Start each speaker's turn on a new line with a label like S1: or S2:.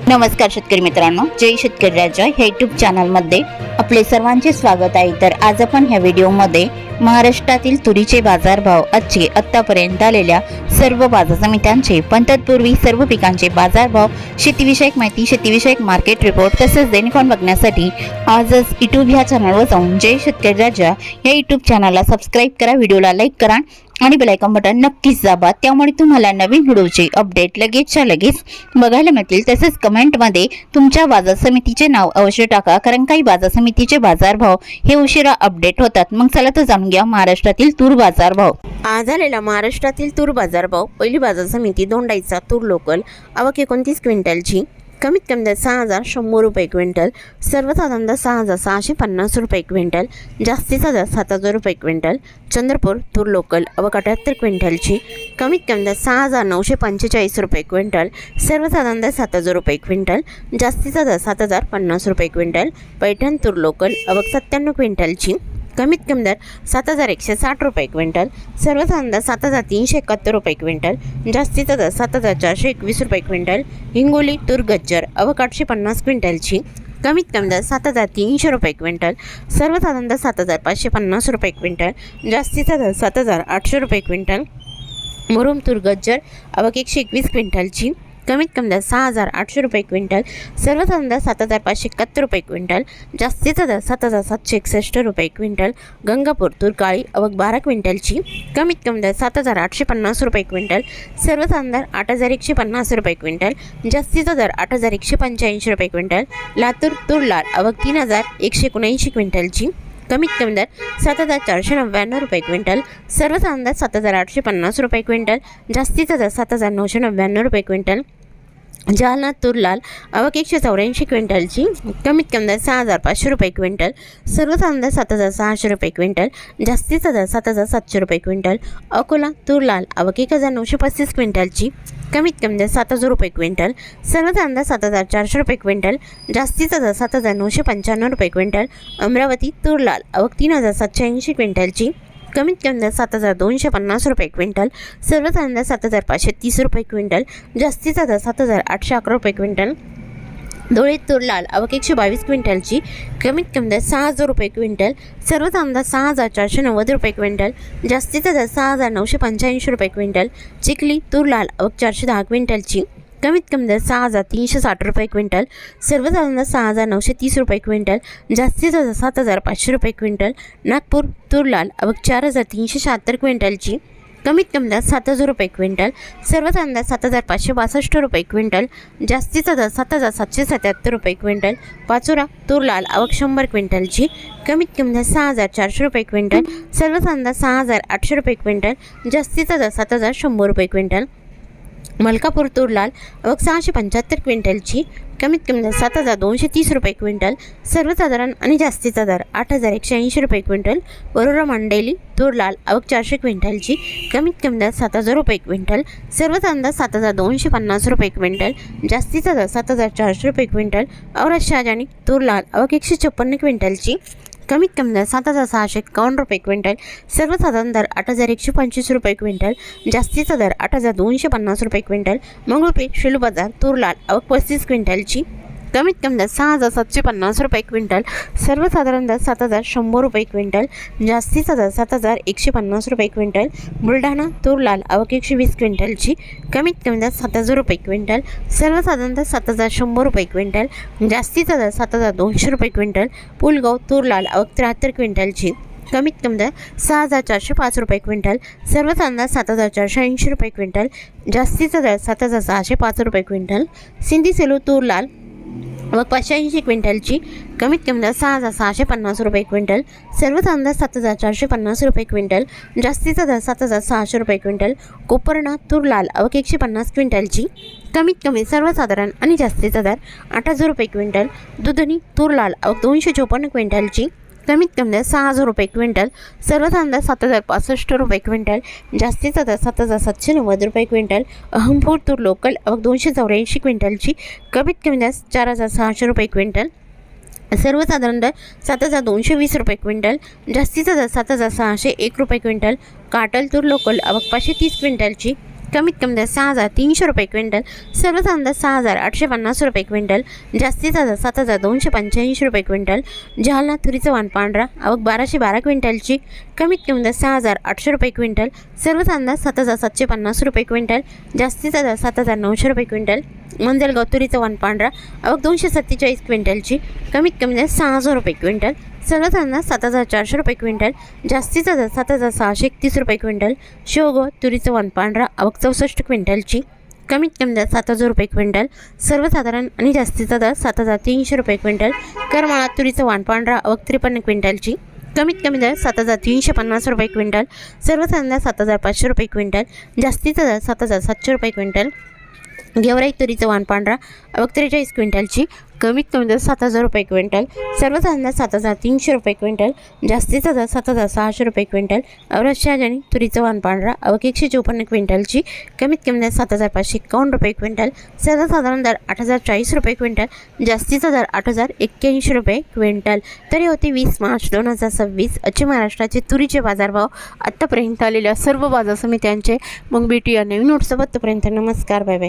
S1: नमस्कार शेतकरी मित्रांनो, जय शेतकरी राजा ह्या यूट्यूब चॅनलमध्ये आपले सर्वांचे स्वागत आहे। तर आज आपण ह्या व्हिडिओमध्ये महाराष्ट्रातील तुरीचे बाजारभाव, आजचे आतापर्यंत आलेल्या सर्व बाजार समित्यांचे, पण तत्पूर्वी सर्व पिकांचे बाजारभाव, शेतीविषयक माहिती, शेतीविषयक मार्केट रिपोर्ट तसेच दैनिक बघण्यासाठी आजच यूट्यूब ह्या चॅनलवर जाऊन जय शेतकरी राजा या यूट्यूब चॅनलला सबस्क्राईब करा, व्हिडिओला लाईक करा आणि बेल आयकॉन बटन नक्कीच दाबा। त्यामुळे तुम्हाला नवीन व्हिडिओचे अपडेट लगेचच्या लगेच बघायला मिळतील। तसेच कमेंटमध्ये तुमच्या बाजार समितीचे नाव अवश्य टाका, कारण काही बाजार समितीचे बाजारभाव हे उशिरा अपडेट होतात। मग चला तर जाणून घ्या महाराष्ट्रातील तूर बाजारभाव। आज आलेला महाराष्ट्रातील तूर बाजारभाव। पहिली बाजार समिती दोंडाईचा तूर लोकल, आवक 29 क्विंटलची, कमीत कमी दर 6100 रुपये क्विंटल, सर्वसाधारण दर 6650 रुपये क्विंटल, जास्तीचा दर 7000 रुपये क्विंटल। चंद्रपूर तूर लोकल, आवक 78 क्विंटलची, कमीत कमी दर 6945 रुपये क्विंटल, सर्वसाधारण दर 7000 रुपये क्विंटल, जास्तीचा दर 7050 रुपये क्विंटल। पैठण तूर लोकल, आवक 97 क्विंटलची, कमीत कमी दर 7160 रुपये क्विंटल, सर्वसाधारण दर 7371 रुपये क्विंटल, जास्तीचा दर 7421 रुपये क्विंटल। हिंगोली तूर गज्जर, आवक 850 क्विंटलची, कमीत कमी दर 7300 रुपये क्विंटल, सर्वसाधारण दर 7550 रुपये क्विंटल, जास्तीचा दर 7800 रुपये क्विंटल। मुरुम तूर गज्जर, आवक 121 क्विंटलची, कमीत कमी दर 6800 रुपये क्विंटल, सर्वसाधारण दर 7571 रुपये क्विंटल, जास्तीचा दर 7761 रुपये क्विंटल। गंगापूर तूर काळी, आवक 12 क्विंटलची, कमीत कमी दर 7850 रुपये क्विंटल, सर्वसाधारण दर 8150 रुपये क्विंटल, जास्तीचा दर 8185 रुपये क्विंटल। लातूर तूर लाल, आवक 3179 क्विंटलची, कमीत कमी दर 7499 रुपये क्विंटल, सर्वसाधारण दर 7850 रुपये क्विंटल, जास्तीचा दर 7999 रुपये क्विंटल। जालना तूर लाल, आवक 184 क्विंटलची, कमीत कमी दर 6500 रुपये क्विंटल, सर्वसाधारण दर 7600 रुपये क्विंटल, जास्तीचा दर 7700 रुपये क्विंटल। अकोला तूर लाल, आवक 1935 क्विंटलची, कमीत कमी दर 7000 रुपये क्विंटल, सर्वसाधारण दर 7400 रुपये क्विंटल, जास्तीचा दर 7995 रुपये क्विंटल। अमरावती तूर लाल, आवक 3780 क्विंटलची, कमीत कमी दर 7250 रुपये क्विंटल, सर्वसाधारण दर 7530 रुपये क्विंटल, जास्तीचा दर 7811 रुपये क्विंटल। धुळे तूर लाल, आवक 122 क्विंटलची, कमीत कमी दर 6000 रुपये क्विंटल, सर्वसाधारण दर 6490 रुपये क्विंटल, जास्तीचा दर 6985 रुपये क्विंटल। चिखली तूर लाल, आवक 410 क्विंटलची, कमीत कमी दर 6360 रुपये क्विंटल, सर्वसाधारण दर 6930 रुपये क्विंटल, जास्तीचा दर 7500 रुपये क्विंटल। नागपूर तूर लाल, आवक 4376 क्विंटलची, कमीत कमी दर 7000 रुपये क्विंटल, सर्वसाधारण दर 7562 रुपये क्विंटल, जास्तीचा दर 7777 रुपये क्विंटल। पाचोरा तूर लाल, आवक 100 क्विंटलची, कमीत कमी दर 6400 रुपये क्विंटल, सर्वसाधारण दर 6800 रुपये क्विंटल, जास्तीचा दर 7100 रुपये क्विंटल। मलकापूर तूर लाल, आवक 675 क्विंटलची, कमीत कमी दर 7230 रुपये क्विंटल, सर्वसाधारण आणि जास्तीचा दर 8180 रुपये क्विंटल। वरोरा मंडेली तूर लाल, आवक 400 क्विंटलची, कमीत कमी दर 7000 रुपये क्विंटल, सर्वसाधारण दर 7250 रुपये क्विंटल, जास्तीचा दर 7400 रुपये क्विंटल। औरत शहाजानी तूर लाल, आवक 156 क्विंटलची, कमीत कमी दर 7651 रुपये क्विंटल, सर्वसाधारण दर 8125 रुपये क्विंटल, जास्तीचा दर 8250 रुपये क्विंटल। मंगळूरपेठ शेलू बाजार तूर लाल, आवक 35 क्विंटलची, कमीत कमी दर 6750 रुपये क्विंटल, सर्वसाधारण दर 7100 रुपये क्विंटल, जास्तीचा दर 7150 रुपये क्विंटल। बुलढाणा तूर लाल, आवक 120 क्विंटलची, कमीत कमी दर 7000 रुपये क्विंटल, सर्वसाधारण दर 7100 रुपये क्विंटल, जास्तीचा दर 7200 रुपये क्विंटल। पुलगाव तूर लाल, आवक 73 क्विंटलची, कमीत कमी दर 6405 रुपये क्विंटल, सर्वसाधारण दर 7480 रुपये क्विंटल, जास्तीचा दर 7605 रुपये क्विंटल। सिंधी सेलू तूर लाल, आवक 580 क्विंटलची, कमीत कमी दर 6650 रुपये क्विंटल, सर्वसाधारण दर 7450 रुपये क्विंटल, जास्तीचा दर 7600 रुपये क्विंटल। कोपरना तूर लाल, आवक 150 क्विंटलची, कमीत कमी सर्वसाधारण आणि जास्तीचा दर 8000 रुपये क्विंटल। दुधनी तूर लाल, आवक 254 क्विंटलची, कमीत कमी दर 6000 रुपये क्विंटल, सर्वसाधारण दर 7065 रुपये क्विंटल, जास्तीचा दर 7790 रुपये क्विंटल। अहमपूर तूर लोकल, आवक 284 क्विंटलची, कमीत कमी दर 4600 रुपये क्विंटल, सर्वसाधारण दर 7220 रुपये क्विंटल, जास्तीचा दर 7601 रुपये क्विंटल। काटल तूर लोकल, आवक 530 क्विंटलची,
S2: कमीत कमी दर 6,300 रुपये क्विंटल, सर्वसाधारण दर 6,850 रुपये क्विंटल, जास्तीचा दर 7,285 रुपये क्विंटल. जालना तुरीचं वाण पांढरा आवक 1,212 क्विंटलची, कमीत कमी दर 6,800 रुपये क्विंटल, सर्वसाधारण दर 7,750 रुपये क्विंटल, जास्तीचा दर 7,900 रुपये क्विंटल. मंजलगाव तुरीचं वाण पांढरा आवक 247 क्विंटलची, कमीत कमी दर 6,000 रुपये क्विंटल, सर्वसाधारण 7,400 रुपये क्विंटल, जास्तीचा दर 7,631 रुपये क्विंटल. शेवगाव तुरीचं वाण पांढरा आवक 64 क्विंटलची, कमीत कमी दर 7,000 रुपये क्विंटल, सर्वसाधारण आणि जास्तीचा दर 7,300 रुपये क्विंटल. करमाळा तुरीचं वाण पांढरा आवक 53 क्विंटलची, कमीत कमी दर 7,350 रुपये क्विंटल, सर्वसाधारण दर 7,500 रुपये क्विंटल, जास्तीचा दर 7,700 रुपये क्विंटल. गेवराई तुरीचं वाण पांढरा आवक 43 क्विंटलची, कमीत कमी दर 7,000 रुपये क्विंटल, सर्वसाधारण दर 7,300 रुपये क्विंटल, जास्तीचा दर 7,600 रुपये क्विंटल. औरत शहाजनी तुरीचं वाण पांढरा आवक 154 क्विंटलची, कमीत कमी दर 7,551 रुपये क्विंटल, सर्वसाधारण दर 8,040 रुपये क्विंटल, जास्तीचा दर 8,081 रुपये क्विंटल. तरी होते 20 मार्च 2026 आजचे महाराष्ट्राचे तुरीचे बाजारभाव आत्तापर्यंत आलेल्या सर्व बाजार समित्यांचे. मग भेटूया नवीन नोट्सोबत. तोपर्यंत नमस्कार, बाय बाय.